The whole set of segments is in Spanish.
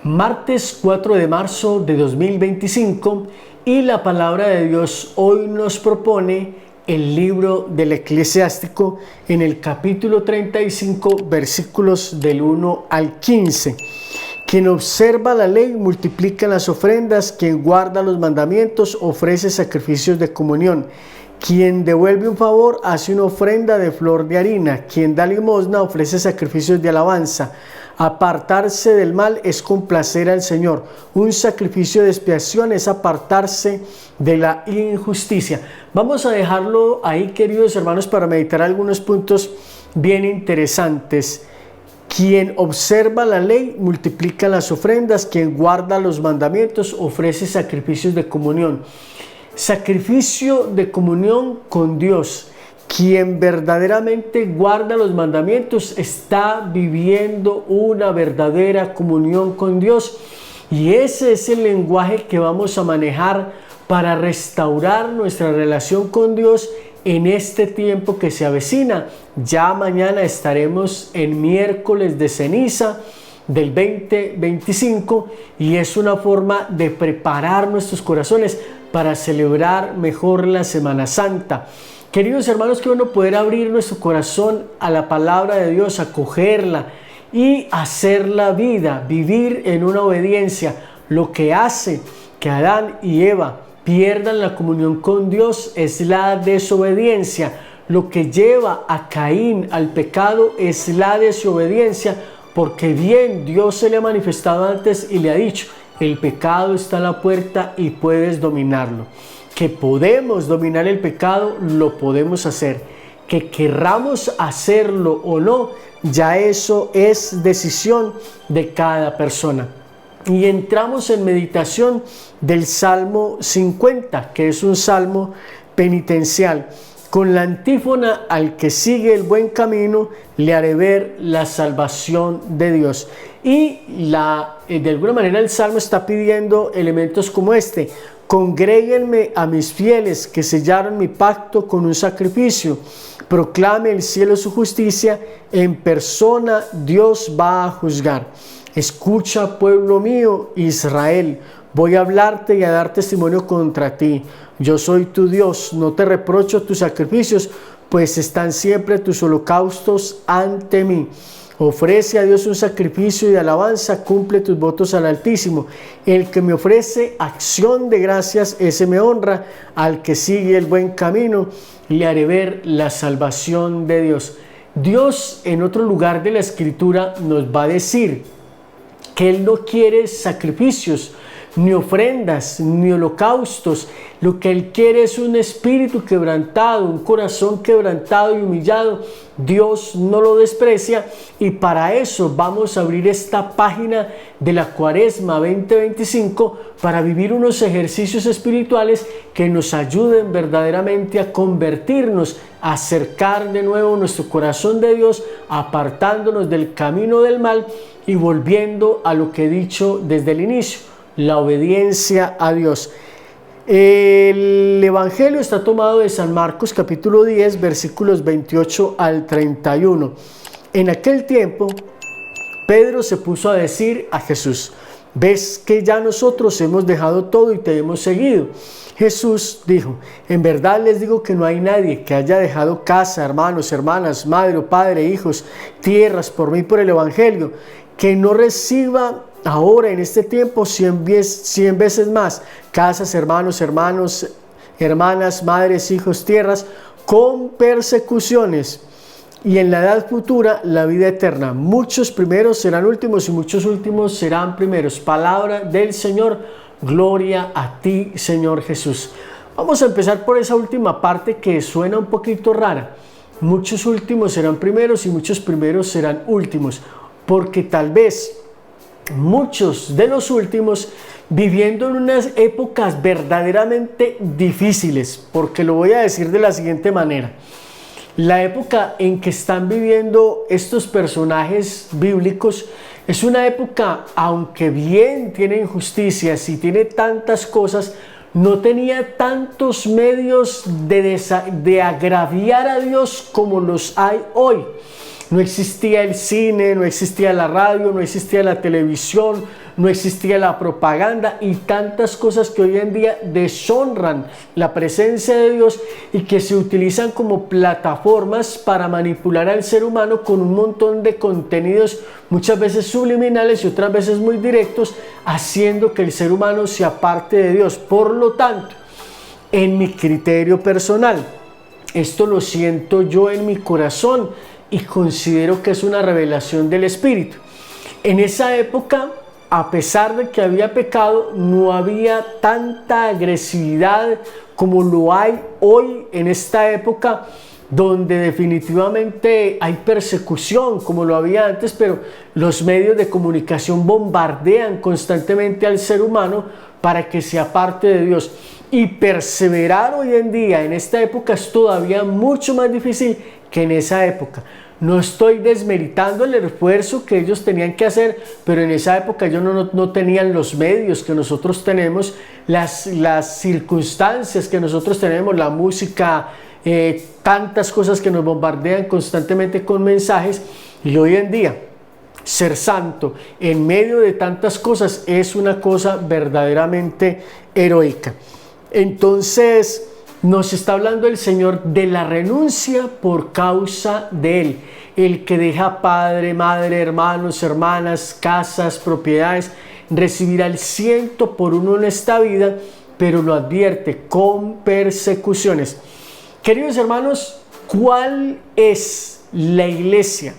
Martes 4 de marzo de 2025 y la palabra de Dios hoy nos propone el libro del Eclesiástico en el capítulo 35 versículos del 1 al 15. Quien observa la ley multiplica las ofrendas, quien guarda los mandamientos ofrece sacrificios de comunión. Quien devuelve un favor hace una ofrenda de flor de harina, quien da limosna ofrece sacrificios de alabanza. Apartarse del mal es complacer al Señor. Un sacrificio de expiación es apartarse de la injusticia. Vamos a dejarlo ahí, queridos hermanos, para meditar algunos puntos bien interesantes. Quien observa la ley multiplica las ofrendas, quien guarda los mandamientos ofrece sacrificios de comunión. Sacrificio de comunión con Dios. Quien verdaderamente guarda los mandamientos está viviendo una verdadera comunión con Dios, y ese es el lenguaje que vamos a manejar para restaurar nuestra relación con Dios en este tiempo que se avecina. Ya mañana estaremos en miércoles de ceniza del 2025 y es una forma de preparar nuestros corazones para celebrar mejor la Semana Santa. Queridos hermanos, qué bueno poder abrir nuestro corazón a la palabra de Dios, acogerla y hacerla vida, vivir en una obediencia. Lo que hace que Adán y Eva pierdan la comunión con Dios es la desobediencia. Lo que lleva a Caín al pecado es la desobediencia, porque bien Dios se le ha manifestado antes y le ha dicho: el pecado está a la puerta y puedes dominarlo. Que podemos dominar el pecado, lo podemos hacer. Que querramos hacerlo o no, ya eso es decisión de cada persona. Y entramos en meditación del Salmo 50, que es un salmo penitencial, con la antífona: al que sigue el buen camino, le haré ver la salvación de Dios. Y de alguna manera el salmo está pidiendo elementos como este: congréguenme a mis fieles que sellaron mi pacto con un sacrificio. Proclame el cielo su justicia, en persona Dios va a juzgar. Escucha, pueblo mío, Israel, voy a hablarte y a dar testimonio contra ti. Yo soy tu Dios, no te reprocho tus sacrificios, pues están siempre tus holocaustos ante mí. Ofrece a Dios un sacrificio de alabanza, cumple tus votos al Altísimo. El que me ofrece acción de gracias, ese me honra. Al que sigue el buen camino, le haré ver la salvación de Dios. Dios, en otro lugar de la Escritura, nos va a decir que Él no quiere sacrificios, ni ofrendas, ni holocaustos. Lo que Él quiere es un espíritu quebrantado, un corazón quebrantado y humillado. Dios no lo desprecia, y para eso vamos a abrir esta página de la Cuaresma 2025 para vivir unos ejercicios espirituales que nos ayuden verdaderamente a convertirnos, a acercar de nuevo nuestro corazón de Dios, apartándonos del camino del mal y volviendo a lo que he dicho desde el inicio: la obediencia a Dios. El Evangelio está tomado de San Marcos capítulo 10 versículos 28 al 31. En aquel tiempo, Pedro se puso a decir a Jesús: ¿ves que ya nosotros hemos dejado todo y te hemos seguido? Jesús dijo: en verdad les digo que no hay nadie que haya dejado casa, hermanos, hermanas, madre o padre, hijos, tierras por mí, por el Evangelio, que no reciba ahora en este tiempo 100 veces más casas, hermanos, hermanas, madres, hijos, tierras, con persecuciones, y en la edad futura la vida eterna. Muchos primeros serán últimos y muchos últimos serán primeros. Palabra del Señor. Gloria a ti, Señor Jesús. Vamos a empezar por esa última parte que suena un poquito rara. Muchos últimos serán primeros y muchos primeros serán últimos, porque tal vez muchos de los últimos viviendo en unas épocas verdaderamente difíciles, porque lo voy a decir de la siguiente manera: la época en que están viviendo estos personajes bíblicos es una época, aunque bien tiene injusticias y tiene tantas cosas, no tenía tantos medios de agraviar a Dios como los hay hoy. No existía el cine, no existía la radio, no existía la televisión, no existía la propaganda y tantas cosas que hoy en día deshonran la presencia de Dios y que se utilizan como plataformas para manipular al ser humano con un montón de contenidos, muchas veces subliminales y otras veces muy directos, haciendo que el ser humano se aparte de Dios. Por lo tanto, en mi criterio personal, esto lo siento yo en mi corazón y considero que es una revelación del Espíritu. En esa época, a pesar de que había pecado, no había tanta agresividad como lo hay hoy en esta época, donde definitivamente hay persecución como lo había antes, pero los medios de comunicación bombardean constantemente al ser humano para que se aparte de Dios. Y perseverar hoy en día en esta época es todavía mucho más difícil que en esa época. No estoy desmeritando el esfuerzo que ellos tenían que hacer, pero en esa época ellos no tenían los medios que nosotros tenemos, las circunstancias que nosotros tenemos, la música, tantas cosas que nos bombardean constantemente con mensajes. Y hoy en día ser santo en medio de tantas cosas es una cosa verdaderamente heroica. Entonces nos está hablando el Señor de la renuncia por causa de Él. El que deja padre, madre, hermanos, hermanas, casas, propiedades, recibirá el 100 por uno en esta vida, pero lo advierte: con persecuciones. Queridos hermanos, ¿cuál es la iglesia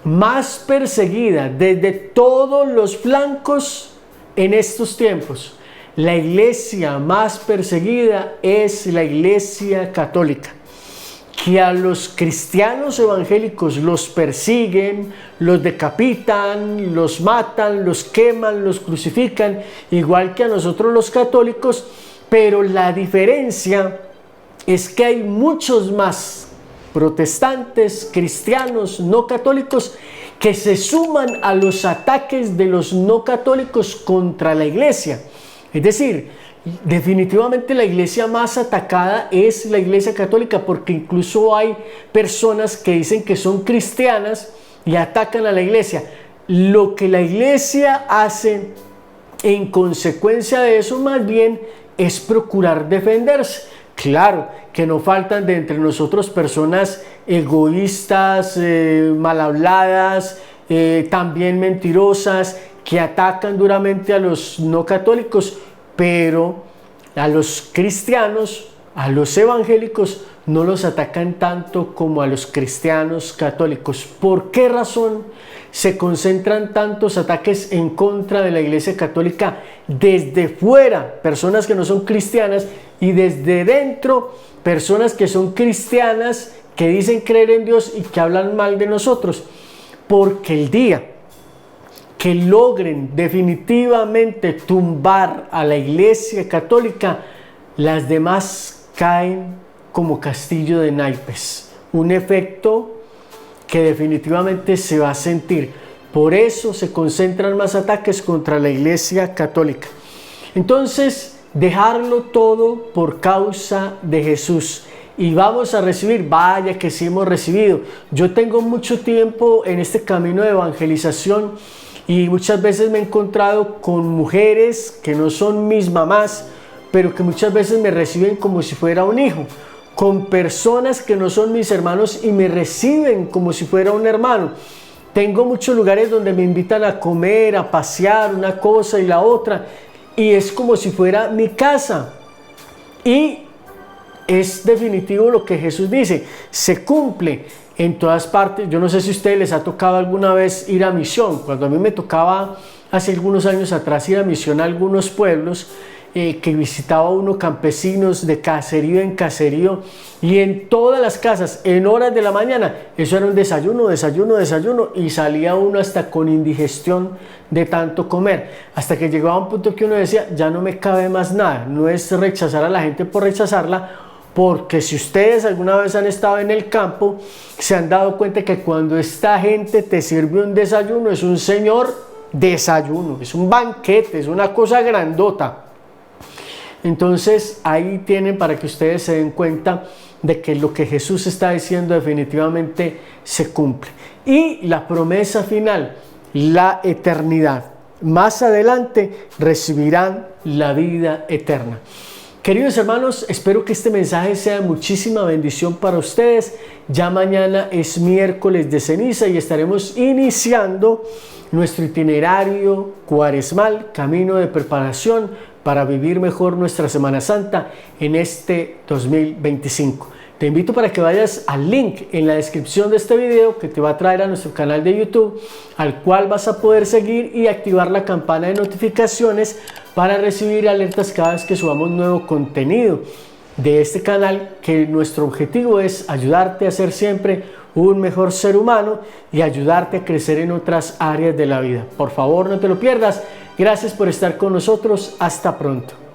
más perseguida desde todos los flancos en estos tiempos? La iglesia más perseguida es la Iglesia Católica, que a los cristianos evangélicos los persiguen, los decapitan, los matan, los queman, los crucifican, igual que a nosotros los católicos, pero la diferencia es que hay muchos más protestantes, cristianos, no católicos, que se suman a los ataques de los no católicos contra la iglesia. Es decir, definitivamente la iglesia más atacada es la Iglesia Católica, porque incluso hay personas que dicen que son cristianas y atacan a la iglesia. Lo que la iglesia hace en consecuencia de eso más bien es procurar defenderse. Claro que no faltan de entre nosotros personas egoístas, mal habladas, también mentirosas, que atacan duramente a los no católicos, pero a los cristianos, a los evangélicos, no los atacan tanto como a los cristianos católicos. ¿Por qué razón se concentran tantos ataques en contra de la Iglesia Católica desde fuera, personas que no son cristianas, y desde dentro, personas que son cristianas, que dicen creer en Dios y que hablan mal de nosotros? Porque el día que logren definitivamente tumbar a la Iglesia Católica, las demás caen como castillo de naipes. Un efecto que definitivamente se va a sentir. Por eso se concentran más ataques contra la Iglesia Católica. Entonces, dejarlo todo por causa de Jesús. Y vamos a recibir, vaya que sí hemos recibido. Yo tengo mucho tiempo en este camino de evangelización y muchas veces me he encontrado con mujeres que no son mis mamás, pero que muchas veces me reciben como si fuera un hijo. Con personas que no son mis hermanos y me reciben como si fuera un hermano. Tengo muchos lugares donde me invitan a comer, a pasear, una cosa y la otra, y es como si fuera mi casa. Y es definitivo lo que Jesús dice, se cumple en todas partes. Yo no sé si a ustedes les ha tocado alguna vez ir a misión. Cuando a mí me tocaba hace algunos años atrás ir a misión a algunos pueblos, que visitaba uno campesinos de caserío en caserío, y en todas las casas, en horas de la mañana, eso era un desayuno, y salía uno hasta con indigestión de tanto comer, hasta que llegaba a un punto que uno decía, ya no me cabe más nada. No es rechazar a la gente por rechazarla, porque si ustedes alguna vez han estado en el campo, se han dado cuenta que cuando esta gente te sirve un desayuno, es un señor desayuno, es un banquete, es una cosa grandota. Entonces ahí tienen para que ustedes se den cuenta de que lo que Jesús está diciendo definitivamente se cumple. Y la promesa final, la eternidad. Más adelante recibirán la vida eterna. Queridos hermanos, espero que este mensaje sea de muchísima bendición para ustedes. Ya mañana es miércoles de ceniza y estaremos iniciando nuestro itinerario cuaresmal, camino de preparación para vivir mejor nuestra Semana Santa en este 2025. Te invito para que vayas al link en la descripción de este video que te va a traer a nuestro canal de YouTube, al cual vas a poder seguir y activar la campana de notificaciones para recibir alertas cada vez que subamos nuevo contenido de este canal, que nuestro objetivo es ayudarte a ser siempre un mejor ser humano y ayudarte a crecer en otras áreas de la vida. Por favor, no te lo pierdas. Gracias por estar con nosotros. Hasta pronto.